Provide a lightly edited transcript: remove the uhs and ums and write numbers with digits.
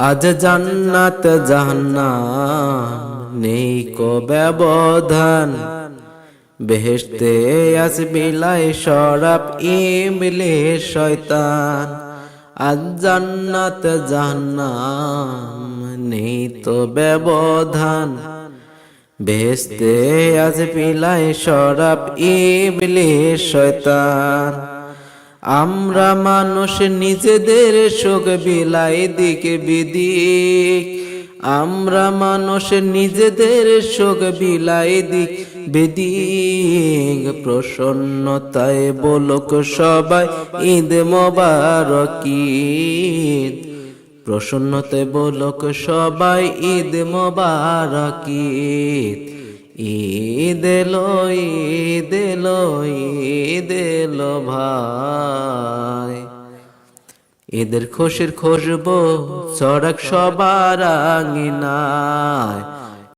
আজ জান্নাত জাহান্নাম নেই কো ব্যবধান, বেহেশতে আসবিলাই শরাব ইবলিস শয়তান। আজ জান্নাত জাহান্নাম নেই তো ব্যবধান, বেহেশতে আসবিলাই শরাব ইবলিস শয়তান। আমরা মানুষ নিজেদের সুখ বিলাই দিক বিদিক, আমরা মানুষ নিজেদের সুখ বিলাই দিক বিদিক। প্রসন্নতায় বলুক সবাই ঈদ মোবারক ঈদ, প্রসন্নতায় বলুক সবাই ঈদ মোবারক ঈদ। ঈদ এলো ঈদ এলো ঈদ এলো ভাই, ঈদের খুশির খুশবু ছড়াক সবার আঙিনায়।